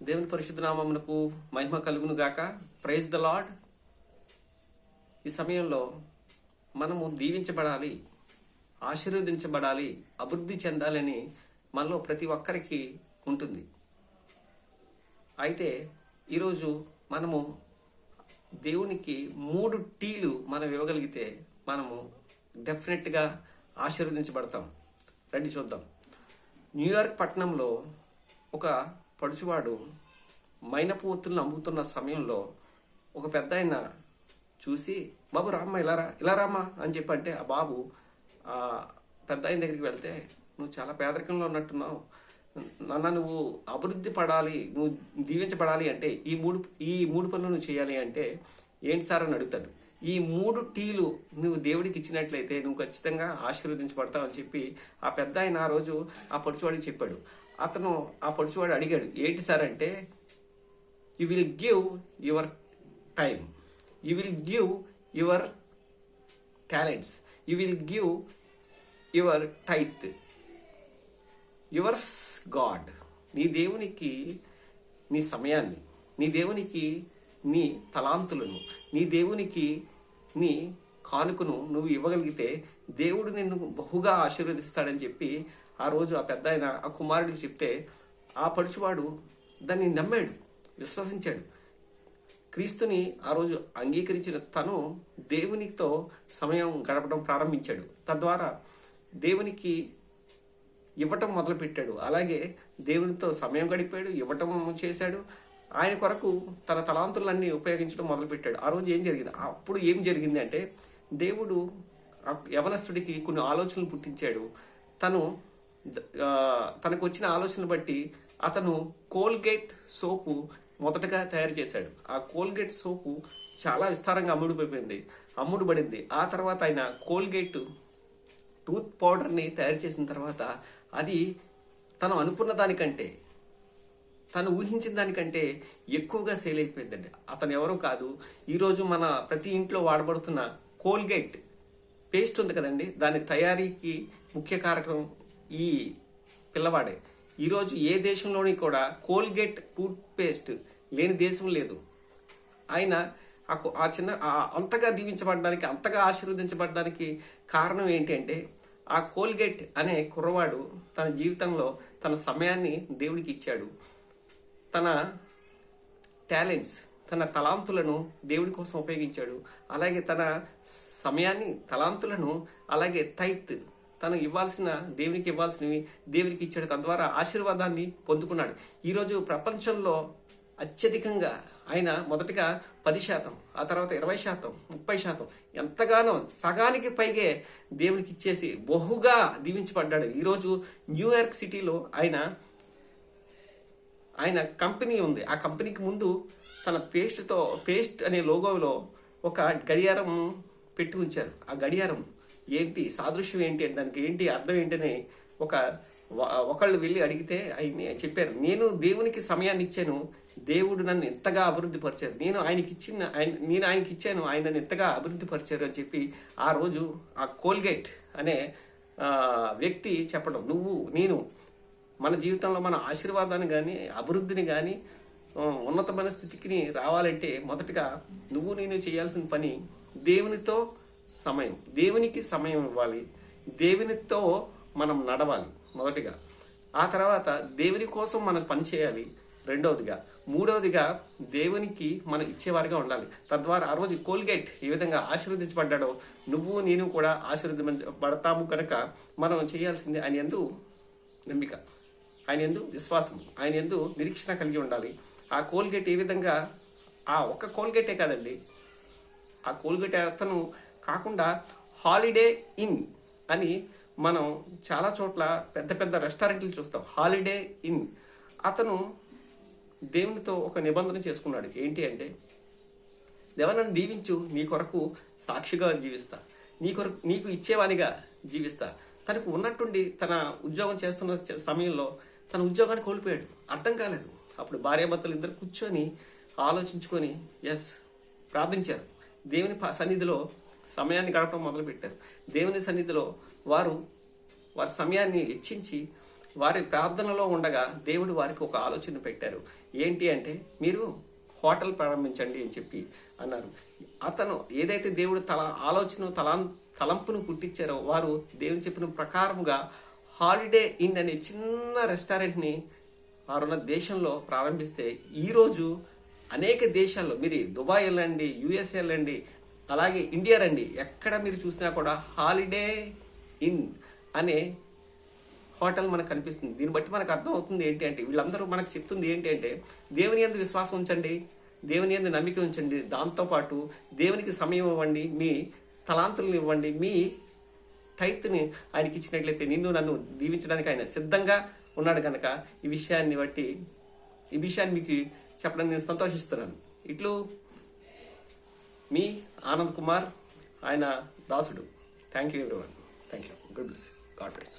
దేవుని పరిశుద్ధ నామమునకు మహిమ కలుగును గాక. Praise the Lord. ఈ సమయంలో మనము దీవించబడాలి, ఆశీర్వదించబడాలి, అభివృద్ధి చెందాలని మనలో ప్రతి ఒక్కరికి ఉంటుంది. అయితే ఈరోజు మనము దేవునికి 3 టీలు మనం ఇవ్వగలిగితే మనము డెఫినెట్గా ఆశీర్వదించబడతాం. రండి చూద్దాం. న్యూయార్క్ పట్టణంలో ఒక పడుచువాడు మైనపు ఒత్తులను అమ్ముతున్న సమయంలో ఒక పెద్ద ఆయన చూసి, బాబు రామ్మ ఇలా రామ్మా అని చెప్పంటే ఆ బాబు ఆ పెద్ద ఆయన దగ్గరికి వెళ్తే, నువ్వు చాలా పేదరికంలో ఉన్నట్టున్నావు, నువ్వు అభివృద్ధి పడాలి, నువ్వు దీవించబడాలి అంటే ఈ మూడు పనులు నువ్వు చేయాలి అంటే ఏంటి సార్ అని అడుగుతాడు. ఈ 3 టీలు నువ్వు దేవుడికి ఇచ్చినట్లయితే నువ్వు ఖచ్చితంగా ఆశీర్వదించబడతావు అని చెప్పి ఆ పెద్ద ఆయన ఆ రోజు ఆ పడుచువాడికి చెప్పాడు. ఆ పడుచువాడు అడిగాడు, ఏంటి సార్ అంటే, you will give your time, you will give your talents, you will give your tithe, yours God. నీ దేవునికి నీ సమయాన్ని, నీ దేవునికి నీ తలాంతులను, నీ దేవునికి నీ కానుకను నువ్వు ఇవ్వగలిగితే దేవుడు నిన్ను బహుగా ఆశీర్వదిస్తాడని చెప్పి ఆ రోజు ఆ పెద్ద ఆయన ఆ కుమారుడికి చెప్తే ఆ పడుచువాడు దాన్ని నమ్మాడు, విశ్వసించాడు. క్రీస్తుని ఆ రోజు అంగీకరించిన తను దేవునితో సమయం గడపడం ప్రారంభించాడు. తద్వారా దేవునికి ఇవ్వటం మొదలుపెట్టాడు. అలాగే దేవునితో సమయం గడిపాడు, ఇవ్వటం చేశాడు. ఆయన కొరకు తన తలాంతులన్నీ ఉపయోగించడం మొదలుపెట్టాడు. ఆ రోజు ఏం జరిగింది, అప్పుడు ఏం జరిగింది అంటే, దేవుడు యవనస్తుడికి కొన్ని ఆలోచనలు పుట్టించాడు. తనకు వచ్చిన ఆలోచనలు బట్టి అతను కోల్గేట్ సోపు మొదటగా తయారు చేశాడు. ఆ కోల్గేట్ సోపు చాలా విస్తారంగా అమ్ముడుబడింది. ఆ తర్వాత ఆయన కోల్గేట్ టూత్ పౌడర్ని తయారు చేసిన తర్వాత అది తను అనుకున్న దానికంటే, తను ఊహించిన దానికంటే ఎక్కువగా సేల్ అయిపోయిందండి. అతను ఎవరో కాదు, ఈరోజు మన ప్రతి ఇంట్లో వాడబడుతున్న కోల్గేట్ పేస్ట్ ఉంది కదండి, దాని తయారీకి ముఖ్య కారకం ఈ పిల్లవాడే. ఈరోజు ఏ దేశంలోని కూడా కోల్గేట్ టూత్ పేస్ట్ లేని దేశం లేదు. ఆయన అంతగా దీవించబడడానికి, అంతగా ఆశీర్వదించబడడానికి కారణం ఏంటి అంటే, ఆ కోల్గేట్ అనే కుర్రవాడు తన జీవితంలో తన సమయాన్ని దేవుడికి ఇచ్చాడు. తన టాలెంట్స్, తన తలాంతులను దేవుడి కోసం ఉపయోగించాడు. అలాగే తన సమయాన్ని, తలాంతులను, అలాగే తైత్, తను దేవునికి ఇవ్వాల్సినవి దేవునికి ఇచ్చాడు. తద్వారా ఆశీర్వాదాన్ని పొందుకున్నాడు. ఈరోజు ప్రపంచంలో అత్యధికంగా ఆయన మొదటగా 10%, ఆ తర్వాత 20%, 30%, ఎంతగానో సగానికి పైగే దేవునికి ఇచ్చేసి బహుగా దీవించబడ్డాడు. ఈరోజు న్యూయార్క్ సిటీలో ఆయన కంపెనీ ఉంది. ఆ కంపెనీకి ముందు తన పేస్ట్ అనే లోగోలో ఒక గడియారం పెట్టి ఉంచారు. ఆ గడియారం ఏంటి, సాదృశ్యం ఏంటి అంటే, దానికి ఏంటి అర్థం ఏంటని ఒకళ్ళు వెళ్ళి అడిగితే ఆయన చెప్పారు, నేను దేవునికి సమయాన్ని ఇచ్చాను, దేవుడు నన్ను ఎంతగా అభివృద్ధి పరిచారు, నేను ఆయనకి ఇచ్చాను, ఆయన నన్ను ఎంతగా అభివృద్ధి పరిచారు అని చెప్పి ఆ రోజు ఆ కోల్గేట్ అనే వ్యక్తి చెప్పడం, నేను మన జీవితంలో మన ఆశీర్వాదాన్ని కానీ, అభివృద్ధిని కానీ, ఉన్నతమైన స్థితికి రావాలంటే మొదటగా నేను చేయాల్సిన పని దేవునికి సమయం ఇవ్వాలి, దేవునితో మనం నడవాలి మొదటిగా. ఆ తర్వాత దేవుని కోసం మనం పని చేయాలి రెండవదిగా. మూడవదిగా దేవునికి మనం ఇచ్చేవారిగా ఉండాలి. తద్వారా ఆ రోజు కోల్గేట్ ఏ విధంగా ఆశీర్వదించబడ్డాడో నేను కూడా ఆశీర్వదించబడతాము. కనుక మనం చేయాల్సింది ఆయన యందు నమ్మిక, ఆయన యందు విశ్వాసం, ఆయన యందు నిరీక్షణ కలిగి ఉండాలి. ఆ కోల్గేట్ ఏ విధంగా, ఆ ఒక్క కోల్గేటే కాదండి, ఆ కోల్గేట్ అతను కాకుండా హాలిడే ఇన్ అని మనం చాలా చోట్ల పెద్ద పెద్ద రెస్టారెంట్లు చూస్తాం. హాలిడే ఇన్ అతను దేవునితో ఒక నిబంధన చేసుకున్నాడు. ఏంటి అంటే, దేవా నన్ను దీవించు, నీ కొరకు సాక్షిగా జీవిస్తా, నీకు ఇచ్చేవానిగా జీవిస్తా. తనకు ఉన్నట్టుండి తన ఉద్యోగం చేస్తున్న సమయంలో తన ఉద్యోగాన్ని కోల్పోయాడు. అర్థం కాలేదు. అప్పుడు భార్యాభర్తలు ఇద్దరు కూర్చొని ఆలోచించుకొని ప్రార్థించారు. దేవుని సన్నిధిలో సమయాన్ని గడపడం మొదలుపెట్టారు. దేవుని సన్నిధిలో వారి సమయాన్ని వెచ్చించి వారి ప్రార్థనలో ఉండగా దేవుడు వారికి ఒక ఆలోచన పెట్టారు. ఏంటి అంటే, మీరు హోటల్ ప్రారంభించండి అని చెప్పి అన్నారు. అతను ఏదైతే దేవుడు తలంపును పుట్టించారో, వారు దేవుని చెప్పిన ప్రకారముగా హాలిడే ఇన్ అనే చిన్న రెస్టారెంట్ని వారున్న దేశంలో ప్రారంభిస్తే ఈరోజు అనేక దేశాల్లో, మీరు దుబాయ్ వెళ్ళండి, యుఎస్ వెళ్ళండి, అలాగే ఇండియా రండి, ఎక్కడ మీరు చూసినా కూడా హాలిడే ఇన్ అనే హోటల్ మనకు కనిపిస్తుంది. దీన్ని బట్టి మనకు అర్థం అవుతుంది ఏంటి అంటే, వీళ్ళందరూ మనకు చెప్తుంది ఏంటి అంటే, దేవుని యందు విశ్వాసం ఉంచండి, దేవుని యందు నమ్మిక ఉంచండి, దాంతోపాటు దేవునికి సమయం ఇవ్వండి, మీ తలాంతులను ఇవ్వండి, మీ టైత్ని ఆయనకి ఇచ్చినట్లయితే నిన్ను నన్ను దీవించడానికి ఆయన సిద్ధంగా ఉన్నాడు కనుక ఈ విషయాన్ని మీకు చెప్పడానికి నేను సంతోషిస్తున్నాను. ఇట్లు మీ ఆనంద్ కుమార్, ఆయన దాసుడు. Thank you everyone. Thank you. Good bless. God bless.